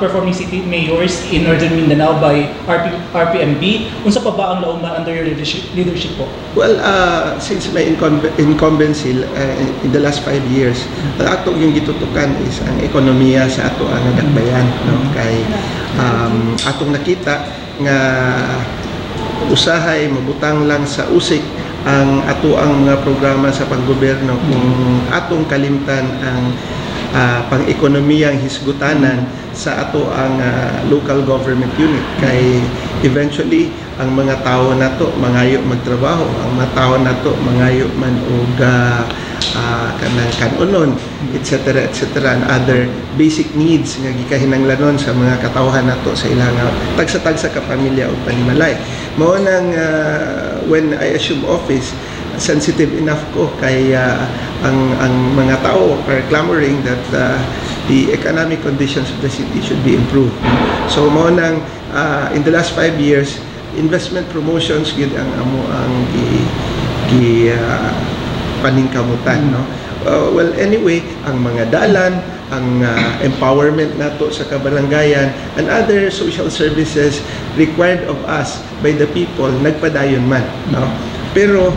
Performing city mayors in Northern Mindanao by RPMB. Unsa pa ba ang lauman under your leadership po? Well, since may incumbency in the last 5 years, ang ato yung gitutukan is ang ekonomiya sa ato ang dakbayan, no? Kay atong nakita nga usahay mabutang lang sa usik ang ato ang mga programa sa panggobyerno kung atong kalimtan ang pang-ekonomiyang hisgutanan sa ato ang local government unit, kay eventually ang mga tao nato mangayo magtrabaho, ang mga tao nato mangayo man og kanang kanunon, etc., etc., and other basic needs nga gikahinanglanon sa mga katawhan nato sa ilang tagsa-tagsa ka pamilya o panimalay. Mao nang when I assume office, sensitive enough ko kay ang mga tao are clamoring that the economic conditions of the city should be improved. So mo nang in the last 5 years, investment promotions gid ang amo ang paningkamutan, no? Well, anyway, ang mga dalan, ang empowerment nato sa kabarangayan and other social services required of us by the people nagpadayon man, no? Pero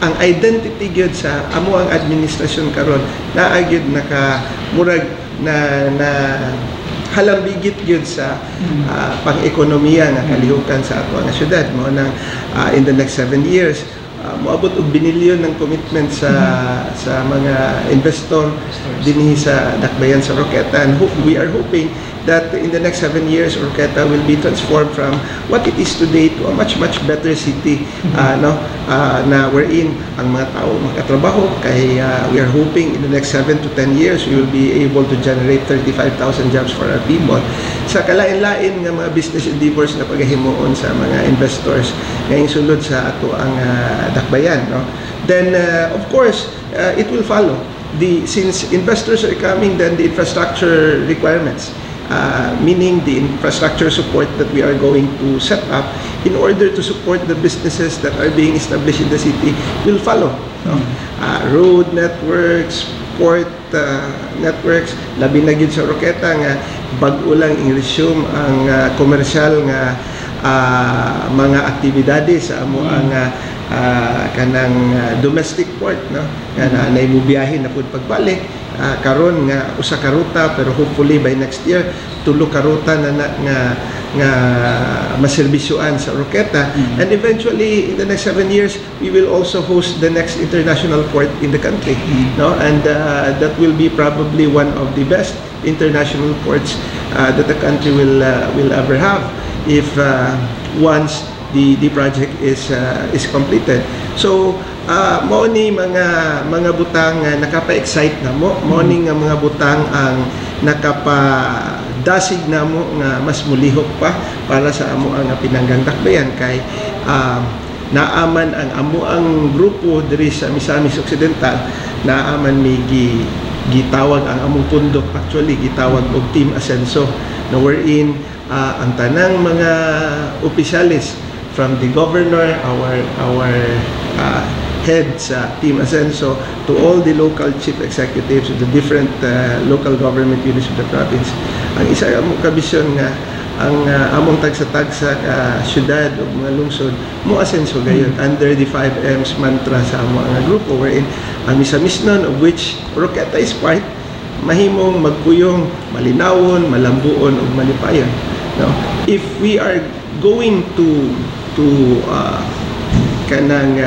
ang identity gyud sa amo ang administrasyon karon naa gyud nakamurag na halambigit gyud sa pang-ekonomiya nga kalihukan sa ato nga syudad. Mao nang in the next 7 years moabot og binilyon ng commitment sa mga investor dinhi sa dakbayan sa Roqueta, and we are hoping that in the next 7 years Roqueta will be transformed from what it is today to a much better city, na wherein ang mga tao makatrabaho, kay we are hoping in the next 7 to 10 years we will be able to generate 35,000 jobs for our people sa kalain-lain nga mga business endeavors na pagahimuon sa mga investors ngayong sulod sa ato ang dakbayan, no? Then of course it will follow since investors are coming, then the infrastructure requirements, meaning the infrastructure support that we are going to set up in order to support the businesses that are being established in the city will follow, no? Road networks, port networks, labi na gid sa Roqueta nga bag-o lang i-resume ang komersyal nga mga aktibidades sa amo ang kanang domestic port, no? Nga nay mubiyahe na pud pagbalik. Karon nga usa ka ruta, pero hopefully by next year tulo ka ruta nga maserbisyoan sa Roqueta, and eventually in the next 7 years we will also host the next international port in the country, no? And that will be probably one of the best international ports that the country will ever have if once the project is completed. So mao ni mga butang nga nakapa-excite na mo ni nga mga butang ang nakapa-dasig na mo nga mas mulihok pa para sa amo ang pinanggang dakbayan, kay naaman ang amo ang grupo diri sa Misamis Occidental, naaman may gitawag ang among pundok, actually gitawag og Team Asenso, na wherein ang tanang mga opisyalis from the governor, our head sa Team Asenso, to all the local chief executives of the different local government units of the province. Ang isa among kabisyon nga ang among tagsa-tagsa syudad o mga lungsod mo asenso gayon under the 5M's mantra sa among grupo, wherein ang Misamisnon, of which Roqueta is part, mahimong magkuyong, malinawon, malambuon ug malipayon, no? If we are going to kanang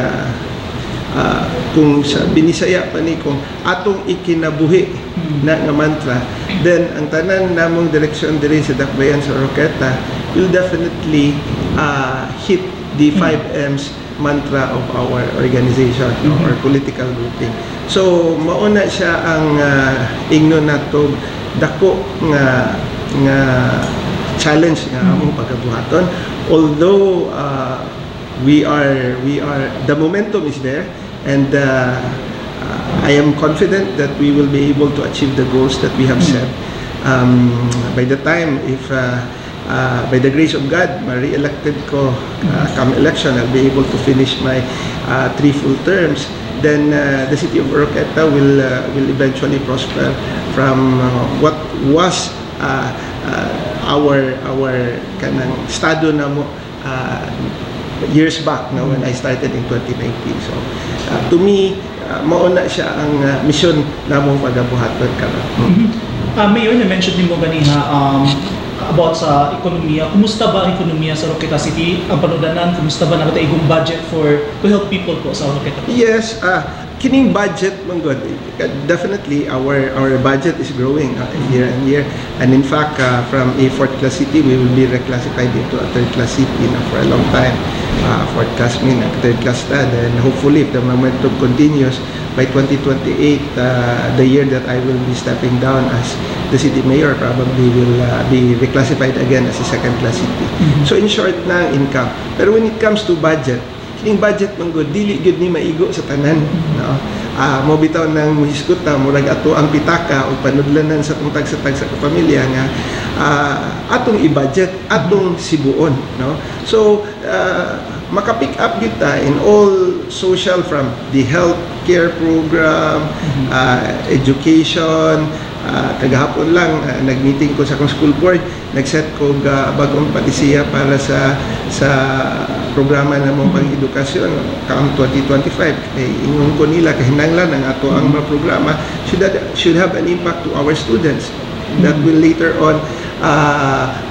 kung sa binisaya pa ni kung atong ikinabuhi na nga mantra, then ang tanan namong direksyon diri sa dakbayan sa Roqueta will definitely hit the 5M's mantra of our organization or political grouping. So mauna siya ang ingnon nato dako nga challenge nga among pagabuhaton, although we are the momentum is there, and I am confident that we will be able to achieve the goals that we have set. By the time, if by the grace of God, ma-re-elected ko come election, I'll be able to finish my 3 full terms. Then the city of Oroqueta will eventually prosper from what was our kanang estado na mo years back na when I started in 2019. So to me, mauna siya ang mission namong pagabuhaton karon. Mayor, na-mention din mo ganina about sa ekonomiya. Kumusta ba ang ekonomiya sa Oroqueta City? Ang panudanan, kumusta ba nakataigong budget to help people po sa Oroqueta? Yes, kining budget manggod, definitely our budget is growing year and year, and in fact from a 4th class city we will be reclassified into a 3rd class city for a long time. 4th class mean 3rd class na, and hopefully if the momentum continues, by 2028, the year that I will be stepping down as the city mayor, probably will be reclassified again as a 2nd class city. So in short na income. Pero when it comes to budget, kining budget man good, dili gyud ni maigo sa tanan, no? Mo bitaw nang muhisguta murag ato ang pitaka o panudlanan sa tong tag-sa pamilya nga atong i-budget, atong sibuon, no? So maka-pick up kita in all social, from the health care program, education. Kagahapon lang nag-meeting ko sa akong school board, nag-set ko bagong palisiya para sa programa na mong pang-edukasyon kaang 2025. Ingon ko nila kahinanglan ang ato ang mga programa should have an impact to our students that will later on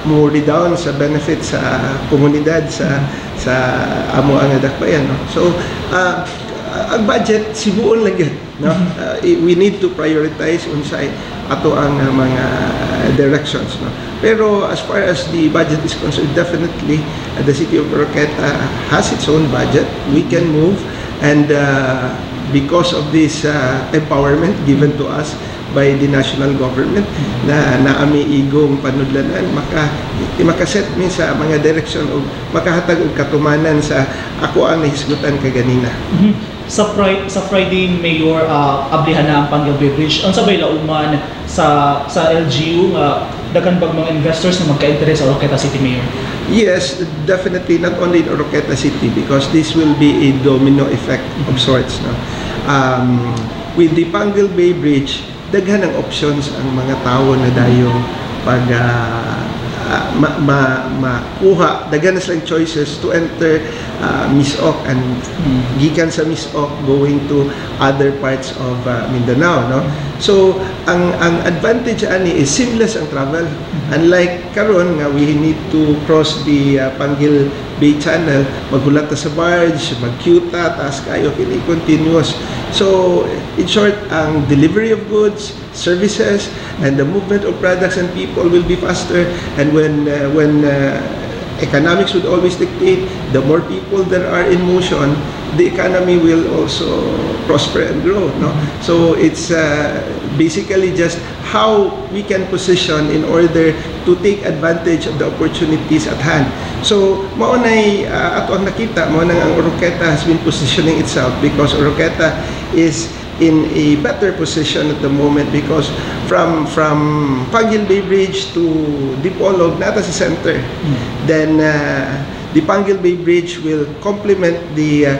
mo redound sa benefit sa komunidad, sa amo ang dakbayan, no? So ang budget sibuon lang yan, no? We need to prioritize unsay ato ang mga directions, no? Pero as far as the budget is concerned, definitely the city of Oroqueta has its own budget. We can move, and because of this empowerment given to us by the national government na naami igong panudlanan, makaset mi sa mga direction o makahatag og katumanan sa ako ang nahisgutan kaganina. Sa Friday, Mayor, ablihan na ang Panguil Bridge. Ang sabay lauman sa LGU, daghan bang mga investors na magka-interest sa Oroqueta City, Mayor? Yes, definitely, not only in Oroqueta City, because this will be a domino effect of sorts, no? With the Panguil Bay Bridge, daghan ang options ang mga tao na dayong pag makuha, daghan na silang choices to enter Misok and gikan sa Misok going to other parts of Mindanao, no? So ang advantage ani is seamless ang travel, unlike karon nga we need to cross the Panguil Bay Channel, maghulat ta sa barge, mag-queue ta, taas kayo kini continuous. So in short, ang delivery of goods, services, and the movement of products and people will be faster. And when economics would always dictate, the more people that are in motion, the economy will also prosper and grow, no? So it's basically just how we can position in order to take advantage of the opportunities at hand. So maunay ato ang nakita mo nang ang Oroqueta has been positioning itself, because Oroqueta is in a better position at the moment, because from Panguil Bay Bridge to Dipolog, nata sa center. Then the Panguil Bay Bridge will complement the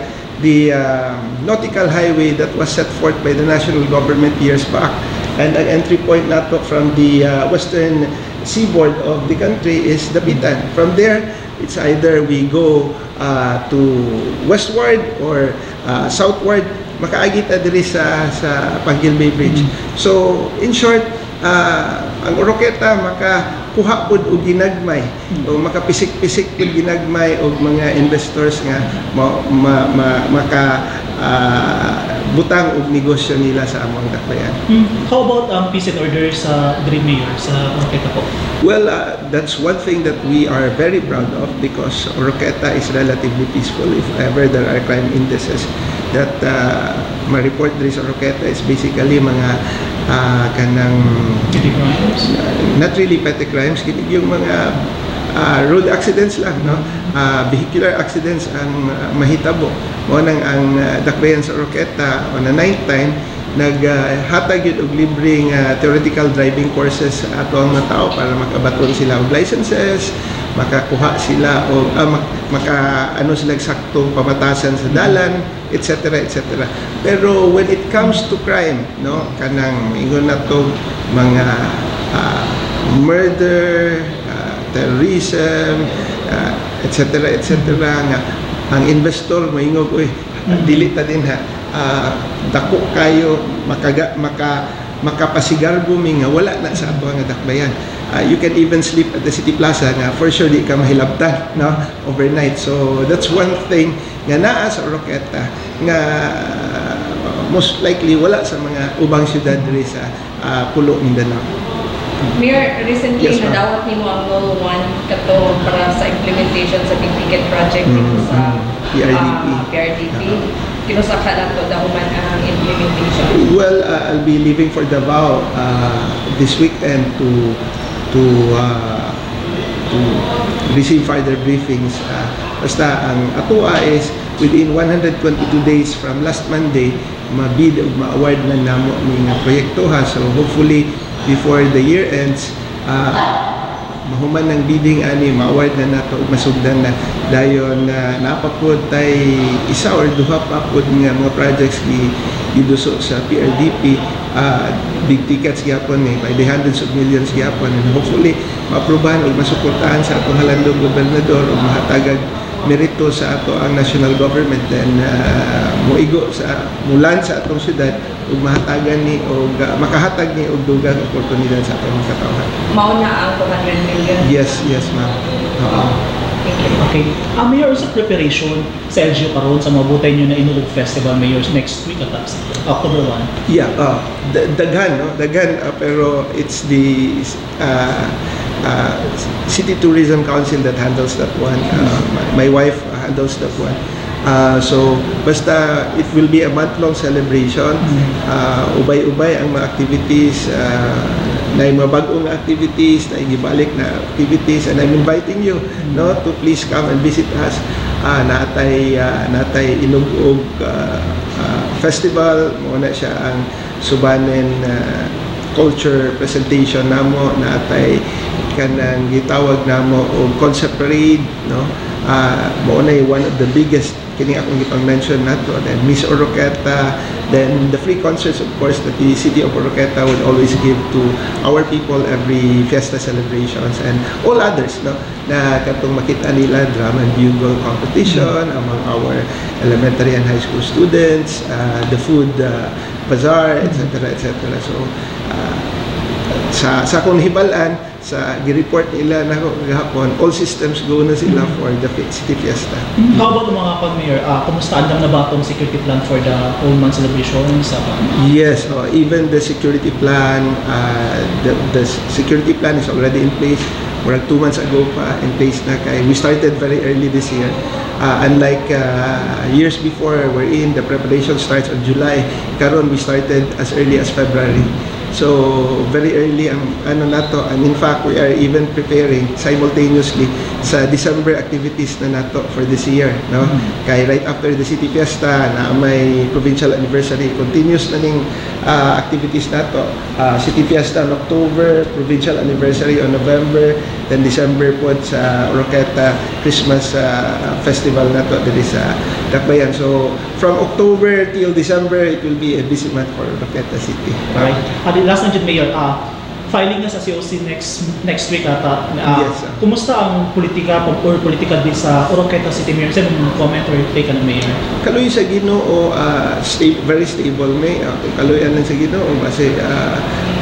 nautical highway that was set forth by the national government years back, and ang entry point nato from the western seaboard of the country is Dapitan. From there, it's either we go to westward or southward, makaagita diri sa Panguil Bay Bridge. So in short, ang Oroqueta makakuha pud og ginagmay o makapisik-pisik pud ginagmay og mga investors nga maka butang og negosyo nila sa among dakbayan. How about peace and order sa Dream Mayor sa Oroqueta po? Well, that's one thing that we are very proud of, because Oroqueta is relatively peaceful. If ever there are crime indices that ma-report diri sa Oroqueta, is basically mga kanang Petty crimes? Not really petty crimes, yung mga road accidents lang, no? Vehicular accidents ang mahitabo. Mo nang ang dakbayan sa Oroqueta on a night time naghatag yun og libreng theoretical driving courses sa ato ang mga tao para makabaton sila og licenses, makakuha sila o ano sila saktong pamatasan sa dalan, etc. etc. Pero when it comes to crime, no, kanang ingon na to mga murder, terrorism, etc. etc. nga ang investor moingog, uy, dili ta din ha, dako kayo makapasigarbo mi nga wala na sa ato nga dakbayan. You can even sleep at the City Plaza nga for sure di ka mahilabtan, no, overnight. So that's one thing nga naa sa Oroqueta nga most likely wala sa mga ubang syudad diri sa Pulo, Mindanao. Mayor, recently Yes, ma'am. nadawat nimo ang Goal 1 kato para sa implementation sa Big Ticket Project dito sa PRDP. PRDP. Kinusa ka lang to dahuman ang implementation. Well, I'll be leaving for Davao this weekend to receive further briefings. Basta ang atua is within 122 days from last Monday, mabid o ma-award na namo ng proyekto ha. So hopefully before the year ends, mahuman ng bidding ani ma-award na nato ug masugdan na dayon napapod tay isa or duha pa pud nga mga projects giduso sa PRDP, big tickets gyapon by the hundreds of millions gyapon, and hopefully maaprubahan ug masuportahan sa atong halandong gobernador ug mahatagag merito sa ato ang national government, then muigo sa mulan sa atong syudad ug mahatagan ni og makahatag ni og dugang oportunidad sa atong mga katawhan. Mao na ang 200 million. Yes, ma'am. Thank you. Okay. Mayor, sa preparation sa LGU karon sa mabutay nyo na Inulog Festival, Mayor, next week at October 1. Yeah, daghan, no? Daghan, pero it's the City Tourism Council that handles that one. My wife handles that one. So, basta it will be a month-long celebration. Ubay-ubay ang mga activities, na yung mga bagong activities, na ibalik na activities, and I'm inviting you, no, to please come and visit us. Natay Inugog Festival, muna siya ang subanen culture presentation namo, natay kanang gitawag namo og concept parade, no. Mao na one of the biggest kini akong gipang-mention nato, then Miss Oroqueta, then the free concerts of course that the City of Oroqueta would always give to our people every fiesta celebrations, and all others, no, na katong makita nila drum and bugle competition among our elementary and high school students, the food bazaar, etc. etc. So sa akong hibalan, sa gi-report nila na gahapon, all systems go na sila for the City Fiesta. How about mga Mayor, kumusta andam na ba itong security plan for the whole month celebration sa Yes, even the security plan, the security plan is already in place. Murag 2 months ago pa in place na kay we started very early this year. Unlike years before wherein the preparation starts on July, karon we started as early as February. So very early ang ano nato, and in fact we are even preparing simultaneously sa December activities na nato for this year, no. Kay right after the City Fiesta na may provincial anniversary, continuous na ning activities nato. City Fiesta on October, provincial anniversary on November, then December po sa Oroqueta Christmas festival nato diri sa Dakbayan. So from October till December it will be a busy month for Oroqueta City. Right. Last na dyan, Mayor, filing na sa COC next week ata. Yes, sir. Kumusta ang politika or political din sa Oroqueta City, Mayor? Sino mong comment or take ka ng Mayor? Kaluy sa Ginoo, very stable may. Kaluyan lang sa Ginoo kasi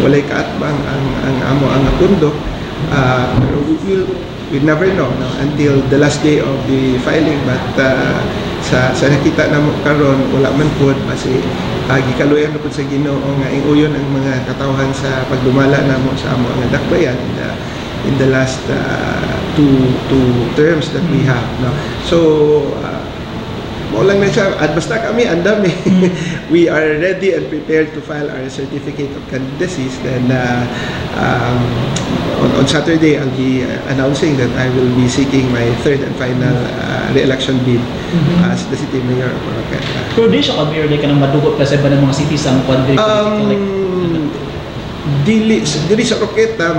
walay kaatbang ang amo ang pundo. Pero we never know, no, until the last day of the filing, but sa nakita namo karon wala man pod kasi gikaluyan na po sa Ginoo nga inguyon ang mga katawhan sa pagdumala namo sa amo nga dakbayan in the last two terms that we have, no. So Maulang na siya, at basta kami, andami. We are ready and prepared to file our certificate of candidacy. Then on Saturday, I'll be announcing that I will be seeking my third and final re-election bid as the city mayor of Oroqueta. Pero di siya ka-mayor, di ka nang madugot kasi ba ng mga cities ang quadri political like? Dili sa Oroqueta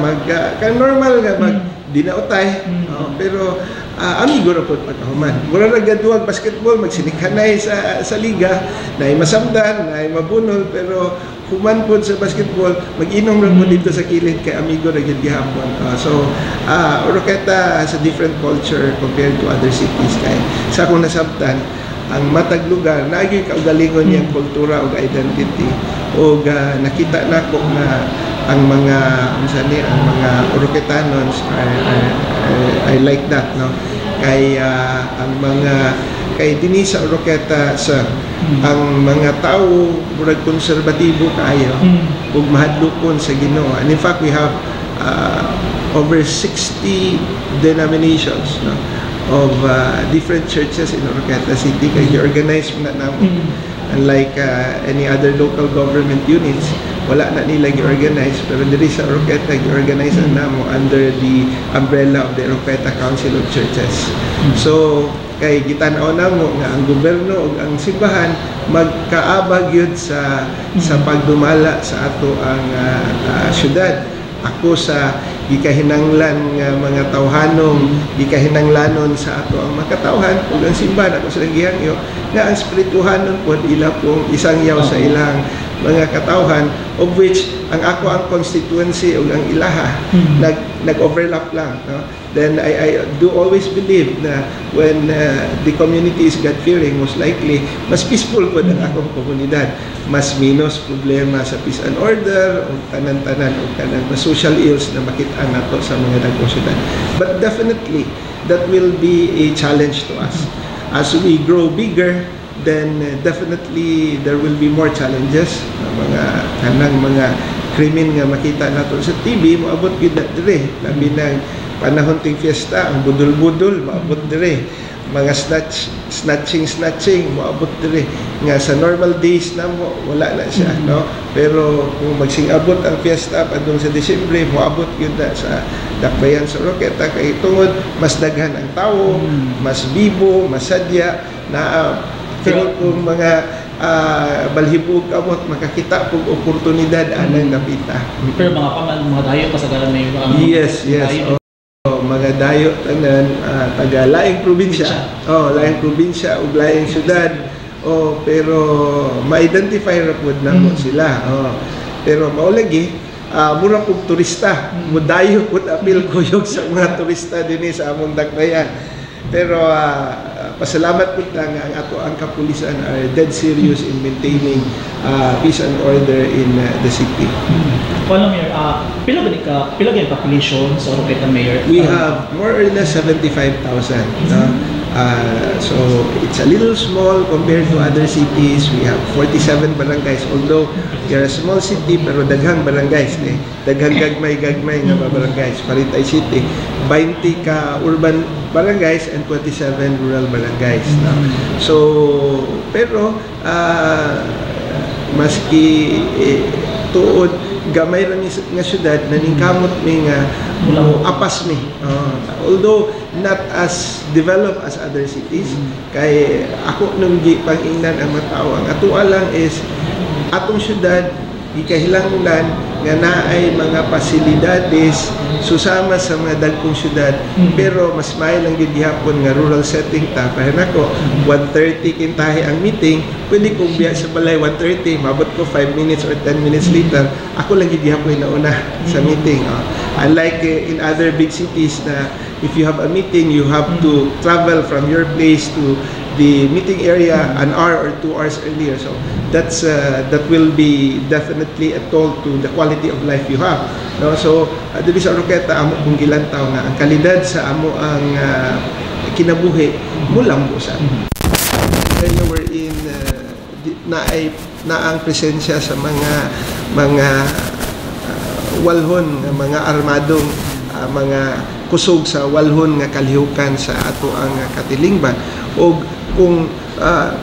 normal nga dinautay, pero amigo ra pud pagkahuman. Mura ra gaduhag basketball magsinikhanay sa liga, naay masamdan, naay mabunol, pero human pud sa basketball mag-inom ra pud dito sa kilid kay amigo ra gyud gihapon. So Oroqueta has a different culture compared to other cities kay sa akong nasabtan ang matag lugar naagay kaugalingon niyang kultura ug identity ug nakita nako nga ang mga ang mga Oroquetanos I like that, no, kay ang mga kay dinhi sa Oroqueta sa ang mga tao murag konserbatibo kaayo ug mahadlokon sa Ginoo, and in fact we have over 60 denominations, no, of different churches in Oroqueta City kay organized na namo. Unlike any other local government units, wala na nila gi-organize, pero diri sa Oroqueta gi-organize na namo under the umbrella of the Oroqueta Council of Churches. So kay gitan-aw namo nga ang gobyerno ug ang simbahan magkaabag yun sa pagdumala sa ato ang syudad. Ako sa gikahinanglan nga mga tawhanon, gikahinanglanon sa ato ang makatawhan ug ang simbahan ako sa gihangyo nga ang spirituhanon pod ila pong isang yaw sa ilang mga katawhan, of which ang ako ang constituency ug ang ilaha nag-overlap lang, no? Then I do always believe na when the community is God-fearing, most likely mas peaceful pod ang akong komunidad, mas minus problema sa peace and order o tanan-tanan o kanang social ills na makita nato sa mga dagkong syudad. But definitely that will be a challenge to us as we grow bigger. Then definitely there will be more challenges, kanang mga krimen nga makita nato sa TV moabot gid dire, labi na panahon ting fiesta ang budol-budol moabot dire, mga snatching moabot dire nga sa normal days namo wala na siya, no, pero kung magsing-abot ang fiesta padung sa Disyembre moabot gyud na sa dakbayan sa Oroqueta kay tungod mas daghan ang tawo, mas bibo, mas sadya na pero kung mga balhibog kamot makakita kung oportunidad anang napita. Pero mga dayo kasagaran may yes mga dayo tanan taga laing probinsya, laing probinsya ug laing syudad, pero ma-identify ra pud namo sila, pero mao lagi mura pug turista mudayo pud apil kuyog sa mga turista dinhi sa among dakbayan. Pero pasalamat po lang ang ato ang kapulisan are dead serious in maintaining peace and order in the city. Well, Mayor, pila yung population sa Oroqueta, Mayor? We have more or less 75,000. No? So it's a little small compared to other cities. We have 47 barangays, although we are a small city pero daghang barangays, daghang gagmay nga barangays. Paritay City, 20 ka urban barangays and 27 rural barangays. No? So pero maski tuod gamay ra nga syudad naningkamot mi nga apas mi, although not as developed as other cities. Kay ako nung pag-ingnan ang matao ang atoa lang is atong syudad gikahilanglan nga naay mga pasilidades susama sa mga dagkong syudad, pero mas may lang gyud gihapon nga rural setting ta. Kaya nako 1:30 kintahi ang meeting, pwede kong biya sa balay 1:30 mabot ko 5 minutes or 10 minutes later ako lang gyud gihapon nauna sa meeting. Unlike in other big cities na if you have a meeting you have to travel from your place to the meeting area an hour or 2 hours earlier, so that will be definitely a toll to the quality of life you have, no? So dili sa Oroqueta amo kung gilantaw nga ang kalidad sa amo ang kinabuhi mulambo sa area we're in, na ang presensya sa mga walhon nga mga armadong mga kusog sa walhon nga kalihukan sa ato ang katilingban, og kung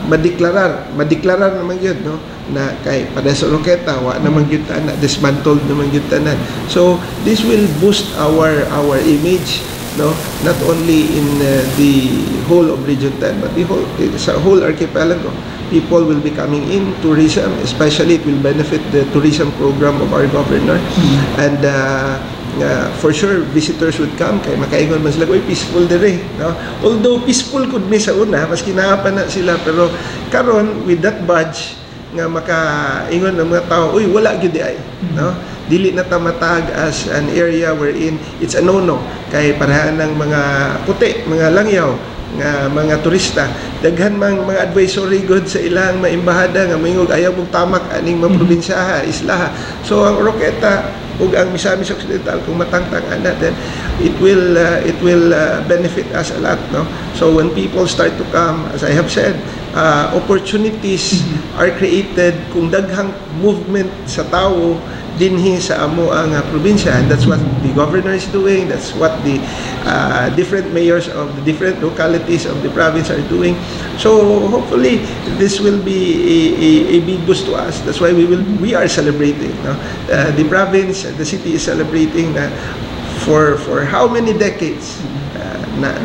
madeklarar naman yun, no, na kay pada sa Oroqueta wa naman gyud na dismantled naman gyud tanan. So this will boost our image, no, not only in the whole of Region 10 but the whole archipelago. People will be coming in, tourism, especially it will benefit the tourism program of our governor. And for sure visitors would come kay makaingon man sila, peaceful dire, no? Although peaceful could be sa una maski naapa na sila, pero karon with that badge nga makaingon ng mga tao, uy, wala gyud ay, no? Dili na ta matag as an area wherein it's a no-no kay parahan ng mga puti, mga langyaw nga mga turista. Daghan mang mga advisory good sa ilang maimbahada nga mingog ayaw mong tamak aning mga probinsyaha, islaha. So ang Oroqueta ug ang Misamis Occidental kung matangtang ana, then it will benefit us a lot, no? So when people start to come, as I have said, opportunities are created kung daghang movement sa tao dinhi sa amo ang probinsya, and that's what the governor is doing, that's what the different mayors of the different localities of the province are doing. So hopefully this will be a big boost to us. That's why we are celebrating, no? The province, the city is celebrating for how many decades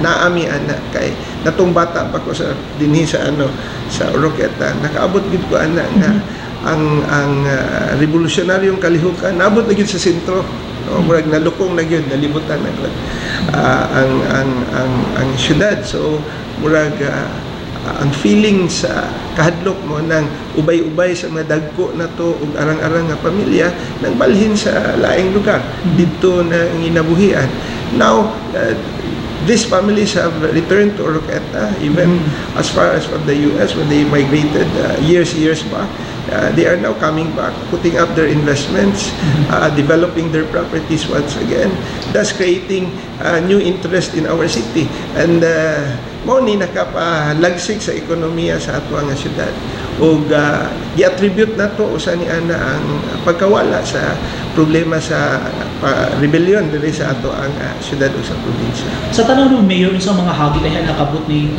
naami ana kay natong bata pa ko sa dinhi sa sa Oroqueta, nakaabot gid ko ana nga ang revolusyonaryong kalihukan nabot na gyud sa sentro, no? Murag nalukong na gyud, nalibutan na gyud ang syudad. So murag ang feeling sa kahadlok mo ng ubay-ubay sa mga dagko na to ug arang-arang nga pamilya nang balhin sa laing lugar dito na ginabuhian. Now these families have returned to Oroqueta, even as far as from the US when they migrated years back. They are now coming back, putting up their investments, developing their properties once again, thus creating new interest in our city. And mao ni nakapalagsik sa ekonomiya sa ato nga syudad. Ug i-attribute nato usa ni ana ang pagkawala sa problema sa rebellion diri sa ato ang syudad o sa probinsya. Sa tanong ng mayor sa mga hagit ay nakabot ni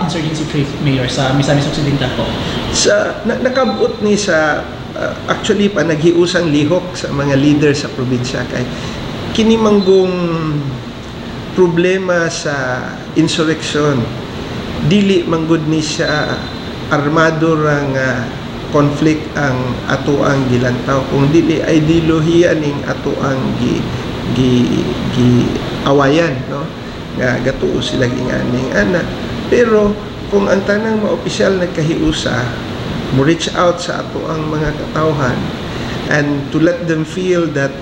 insurgency chief mayor sa Misamis Occidental po. Sa nakabot ni sa actually pa naghiusang lihok sa mga leader sa probinsya kay kini manggong problema sa insurrection dili manggod ni siya armado rang conflict ang ato ang gilantaw, kung dili ideolohiya ning ato ang awayan, no, nga gatuo sila inganing ana. Pero kung ang tanang mga opisyal nagkahiusa mo reach out sa ato ang mga katawhan and to let them feel that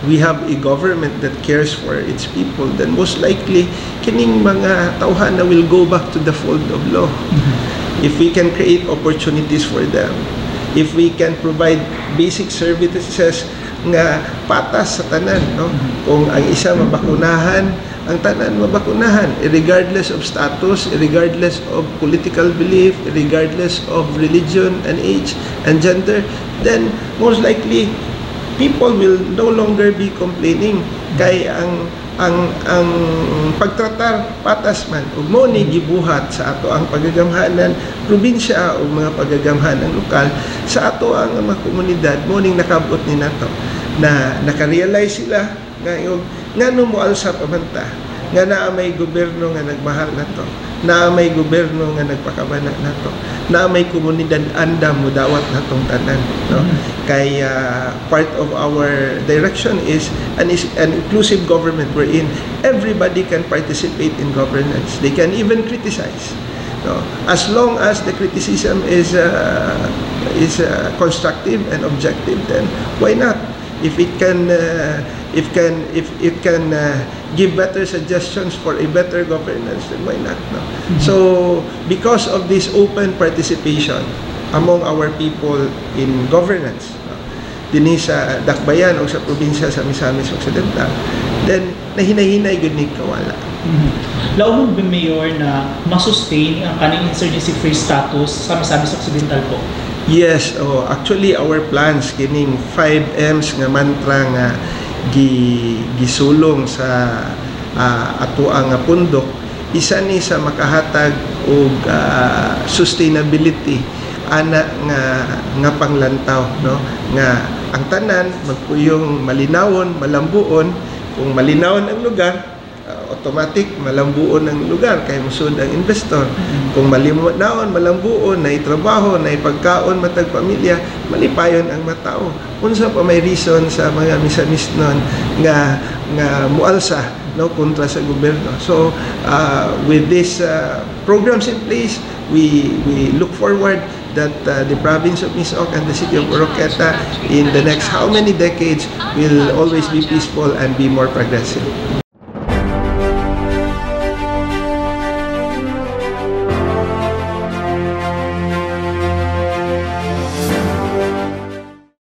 we have a government that cares for its people, then most likely kining mga tawhan na will go back to the fold of law. If we can create opportunities for them, if we can provide basic services nga patas sa tanan, no? Kung ang isa mabakunahan, ang tanan mabakunahan, regardless of status, regardless of political belief, regardless of religion and age and gender, then most likely people will no longer be complaining kay ang pagtratar patas man ug mo ni gibuhat sa ato ang pagagamhanan probinsya o mga pagagamhanan lokal sa ato ang mga komunidad. Mo ning nakabot ni nato na naka-realize sila nga ngano mo alsa pamanta nga naa may gobyerno nga nagmahal nato, naa may gobyerno nga nagpakabana nato, naa may komunidad andam mo dawat natong tanan, no? Kay part of our direction is an inclusive government wherein everybody can participate in governance. They can even criticize, no? As long as the criticism is constructive and objective, then why not? If it can give better suggestions for a better governance, then why not, no? So because of this open participation among our people in governance, no, dinhi sa Dakbayan o sa probinsya sa Misamis Occidental, then nahinay-hinay gud ni kawala. Laumog ba, Mayor, na masustain ang kaning insurgency-free status sa Misamis Occidental po? Yes, actually our plans kining 5 M's nga mantra nga gisulong sa ato ang pundok, isa ni sa makahatag ug sustainability ana nga panglantaw, no, nga ang tanan magpuyong malinawon, malambuon. Kung malinawon ang lugar, automatic malambuon ang lugar kay musud ang investor. Kung malinawon, malambuon, na trabaho, na pagkaon matag pamilya, malipayon ang matao. Unsa pa may reason sa mga misamis nun nga mualsa, no, kontra sa gobyerno. So with these programs in place, we look forward that the province of Misaok and the city of Oroqueta in the next how many decades will always be peaceful and be more progressive.